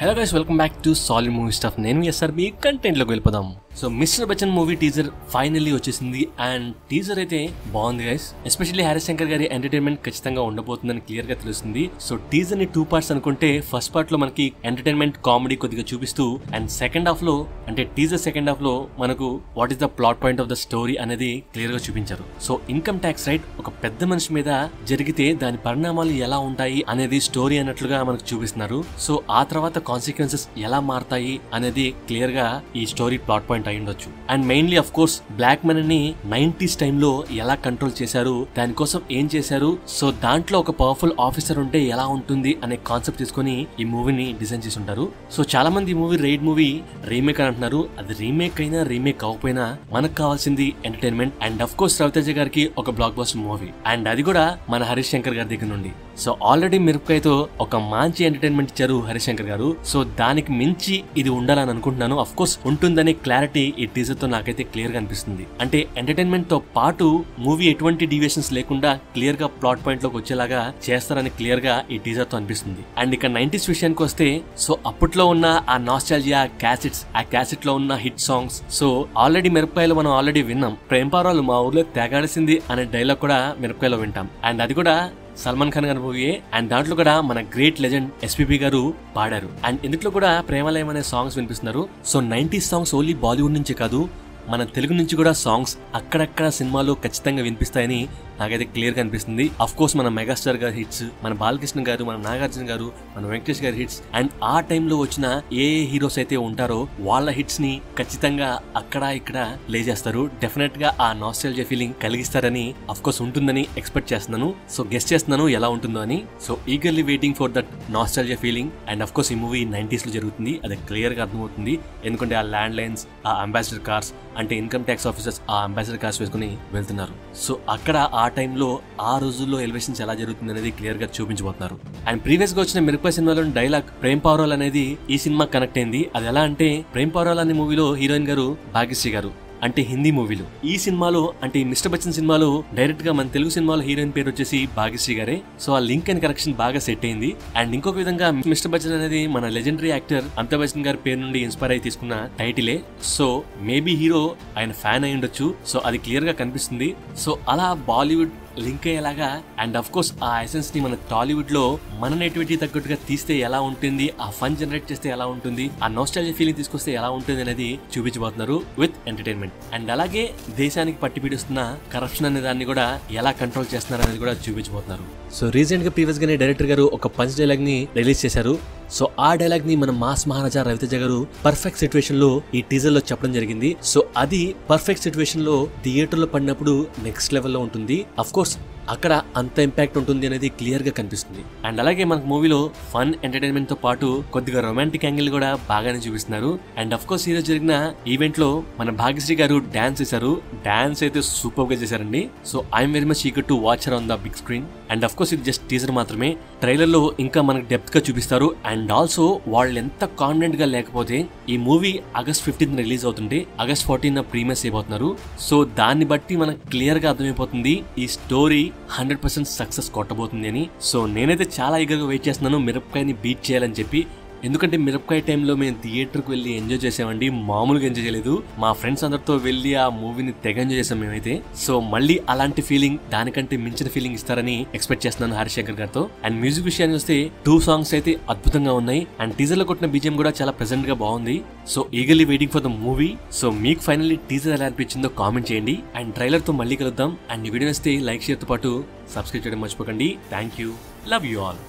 Hello guys, welcome back to solid movie stuff. నేను SRB content లోకి వెళ్ళిపోదాం. So mister Bachchan movie teaser finally వచ్చేసింది and teaser అయితే బాగుంది గైస్. ఎస్పెషల్లీ హారిస్ శంకర్ గారి ఎంటర్టైన్మెంట్ ఖచ్చితంగా ఉండబోతుందని క్లియర్ గా తెలుస్తుంది. సో టీజర్ ని 2 పార్ట్స్ అనుకుంటే ఫస్ట్ పార్ట్ లో మనకి ఎంటర్టైన్మెంట్ కామెడీ కొద్దిగా చూపిస్తూ అండ్ సెకండ్ హాఫ్ లో అంటే టీజర్ సెకండ్ హాఫ్ లో మనకు what is the plot point of the story అనేది క్లియర్ గా చూపించారు. సో ఇన్కమ్ ట్యాక్స్ రైట్ ఒక పెద్ద మనిషి మీద జరిగితే దాని పరిణామాలు ఎలా ఉంటాయి అనేది స్టోరీ అన్నట్లుగా మనకు చూపిస్తున్నారు. సో ఆ తర్వాత కాన్సిక్వెన్సెస్ ఎలా మారతాయి అనేది క్లియర్ గా ఈ స్టోరీ ప్లాట్ పాయింట్ అయి ఉండొచ్చు. And mainly of course black money ని 90s టైంలో ఎలా కంట్రోల్ చేశారు, దానికోసం ఏం చేశారు, సో దాంట్లో ఒక పవర్ఫుల్ ఆఫీసర్ ఉంటే ఎలా ఉంటుంది అనే కాన్సెప్ట్ తీసుకుని ఈ మూవీని డిజైన్ చేసి ఉంటారు. సో చాలా మంది ఈ మూవీ రైడ్ మూవీ రీమేక్ అని అంటున్నారు. అది రీమేక్ అయినా రీమేక్ అవ్వకపోయినా మనకు కావాల్సింది entertainment and of course Ravi Teja గారికి ఒక బ్లాక్ బస్టర్ మూవీ అండ్ అది కూడా మన హరీష్ శంకర్ గారి దగ్గర నుండి. సో ఆల్రెడీ మిరపకాయతో ఒక మంచి ఎంటర్టైన్మెంట్ ఇచ్చారు హరీష్ శంకర్ గారు. సో దానికి మించి ఇది ఉండాలని అనుకుంటున్నాను. అఫ్ కోర్స్ ఉంటుందనే క్లారిటీ ఈ టీజర్ తో నాకైతే క్లియర్ గా అనిపిస్తుంది. అంటే ఎంటర్టైన్మెంట్ తో పాటు మూవీ ఎటువంటి డీవియేషన్స్ లేకుండా క్లియర్ గా ప్లాట్ పాయింట్ లోకి వచ్చేలాగా చేస్తారని క్లియర్ గా ఈ టీజర్ తో అనిపిస్తుంది. అండ్ ఇక 90s విషయానికి వస్తే సో అప్పట్లో ఉన్న ఆ నాస్టాల్జియా క్యాసెట్స్, ఆ క్యాసెట్ లో ఉన్న హిట్ సాంగ్స్, సో ఆల్రెడీ మిరపకాయలు మనం ఆల్రెడీ విన్నాం. ప్రేంపారాలు మా ఊర్లో తెగాడిసింది అనే డైలాగ్ కూడా మిరపకాయలో వింటాం. అండ్ అది కూడా సల్మాన్ ఖాన్ గారి మూవీ అండ్ దాంట్లో కూడా మన గ్రేట్ లెజెండ్ ఎస్పీబీ గారు పాడారు. అండ్ ఇందులో కూడా ప్రేమాలయం అనే సాంగ్స్ వినిపిస్తున్నారు. So 90s songs only Bollywood నుంచే కాదు, మన తెలుగు నుంచి కూడా సాంగ్స్ అక్కడక్కడ సినిమాలో ఖచ్చితంగా వినిపిస్తాయని నాకైతే క్లియర్ గా అనిపిస్తుంది. అఫ్ కోర్స్ మన మెగాస్టార్ గారి హిట్స్, మన బాలకృష్ణ గారు, మన నాగార్జున గారు, మన వెంకటేష్ గారి హిట్స్ అండ్ ఆ టైంలో వచ్చిన ఏ హీరోస్ అయితే ఉంటారో వాళ్ళ హిట్స్ ని ఖచ్చితంగా అక్కడ ఇక్కడ ప్లే చేస్తారు. డెఫినెట్ గా ఆ నాస్టాల్జియా ఫీలింగ్ కలిగిస్తారని అఫ్ కోర్స్ ఉంటుందని ఎక్స్పెక్ట్ చేస్తున్నాను. సో గెస్ట్ చేస్తున్నాను ఎలా ఉంటుందో అని. So eagerly waiting for that nostalgia feeling and of course ఈ మూవీ 90s లో జరుగుతుంది, అది క్లియర్ గా అర్థమవుతుంది. ఎందుకంటే ఆ ల్యాండ్ లైన్స్, ఆ అంబాసిడర్ కార్స్ అంటే ఇన్కమ్ ట్యాక్స్ ఆఫీసర్స్ ఆ అంబాసిడర్ కార్స్ వేసుకుని వెళ్తున్నారు. సో అక్కడ ఆ టైంలో ఆ రోజుల్లో ఎలివేషన్స్ ఎలా జరుగుతుంది అనేది క్లియర్ గా చూపించబోతున్నారు. అండ్ ప్రీవియస్ గా వచ్చిన మిరపకాయ సినిమాలో డైలాగ్ ప్రేమ్ పవరాల్ అనేది ఈ సినిమా కనెక్ట్ అయింది. అది ఎలా అంటే ప్రేమ్ పవరాల్ అనే మూవీలో హీరోయిన్ గారు భాగ్యశ్రీ గారు, అంటే హిందీ మూవీలో. ఈ సినిమాలో అంటే ఈ మిస్టర్ బచ్చన్ సినిమాలో డైరెక్ట్ గా మన తెలుగు సినిమాలో హీరోయిన్ పేరు వచ్చేసి భాగ్యశ్రీ గారే. సో ఆ లింక్ అండ్ కనెక్షన్ బాగా సెట్ అయింది. అండ్ ఇంకొక విధంగా మిస్టర్ బచ్చన్ అనేది మన లెజెండరీ యాక్టర్ అమితాబ్ బచ్చన్ గారి పేరు నుండి ఇన్స్పైర్ అయి తీసుకున్న టైటిలే. సో మేబీ హీరో ఆయన ఫ్యాన్ అయి ఉండొచ్చు. సో అది క్లియర్ గా కనిపిస్తుంది. సో అలా బాలీవుడ్ లింక్ అయ్యేలాగా అండ్ అఫ్ కోర్స్ ఆ ఎసెన్స్ ని మన టాలీవుడ్ లో మన నేటివిటీ తగ్గట్టుగా తీస్తే ఎలా ఉంటుంది, ఆ ఫన్ జనరేట్ చేస్తే ఎలా ఉంటుంది, ఆ నోస్టాల్జియా ఫీలింగ్ తీసుకొస్తే ఎలా ఉంటుంది అనేది చూపించబోతున్నారు విత్ ఎంటర్టైన్మెంట్. అండ్ అలాగే దేశానికి పట్టిపీడిస్తున్న కరప్షన్ అనే దాన్ని కూడా ఎలా కంట్రోల్ చేస్తున్నారు అనేది కూడా చూపించబోతున్నారు. సో రీసెంట్ గా ప్రీవియస్ గానే డైరెక్టర్ గారు ఒక పంచ్ డైలాగ్ ని రిలీజ్ చేశారు. సో ఆ డైలాగ్ ని మన మాస్ మహారాజా రవితేజ గారు పర్ఫెక్ట్ సిచ్యువేషన్ లో ఈ టీజర్ లో చెప్పడం జరిగింది. సో అది పర్ఫెక్ట్ సిచ్యువేషన్ లో థియేటర్ లో పడినప్పుడు నెక్స్ట్ లెవెల్ లో ఉంటుంది. అఫ్ కోర్స్ అక్కడ అంత ఇంపాక్ట్ ఉంటుంది అనేది క్లియర్ గా కనిపిస్తుంది. అండ్ అలాగే మనకు మూవీలో ఫన్ ఎంటర్టైన్మెంట్ తో పాటు కొద్దిగా రొమాంటిక్ యాంగిల్ కూడా బాగానే చూపిస్తున్నారు. అండ్ అఫ్ కోర్స్ ఈరోజు జరిగిన ఈవెంట్ లో మన భాగ్యశ్రీ గారు డాన్స్ చేశారు. డాన్స్ అయితే సూపర్ గా చేశారండి. So I'm very much eager to watch her on the big screen. And of course ఇది జస్ట్ టీజర్ మాత్రమే. ట్రైలర్ లో ఇంకా మనకు డెప్త్ గా చూపిస్తారు. అండ్ ఆల్సో వాళ్ళు ఎంత కాన్ఫిడెంట్ గా లేకపోతే ఈ మూవీ August 15 రిలీజ్ అవుతుంటే August 14 ప్రీమియర్స్ అయిపోతున్నారు. సో దాన్ని బట్టి మనకు క్లియర్ గా అర్థమైపోతుంది ఈ స్టోరీ 100% సక్సెస్ కొట్టబోతుంది అని. సో నేనైతే చాలా ఈగర్గా వెయిట్ చేస్తున్నాను మిరపకాయని బీట్ చేయాలని చెప్పి. ఎందుకంటే మిరపకాయ టైంలో మేము థియేటర్కి వెళ్ళి ఎంజాయ్ చేసామండి, మామూలుగా ఎంజాయ్ చేయలేదు. మా ఫ్రెండ్స్ అందరితో వెళ్ళి ఆ మూవీని తెగ ఎంజాయ్ చేసాం మేమైతే. సో మళ్ళీ అలాంటి ఫీలింగ్, దానికంటే మించిన ఫీలింగ్ ఇస్తారని ఎక్స్పెక్ట్ చేస్తున్నాను హరీష్ శంకర్ గారితో. అండ్ మ్యూజిక్ విషయానికి వస్తే 2 సాంగ్స్ అయితే అద్భుతంగా ఉన్నాయి. అండ్ టీజర్ లో కొట్టిన బీజిఎం కూడా చాలా ప్రెజెంట్ గా బాగుంది. So eagerly waiting for the movie. So మీకు ఫైనల్లీ టీజర్ ఎలా అనిపించిందో కామెంట్ చేయండి. అండ్ ట్రైలర్ తో మళ్ళీ కలుద్దాం. అండ్ ఈ వీడియో నచ్చితే లైక్, షేర్ తో పాటు సబ్స్క్రైబ్ చేయడం మర్చిపోకండి. Thank you, love you all.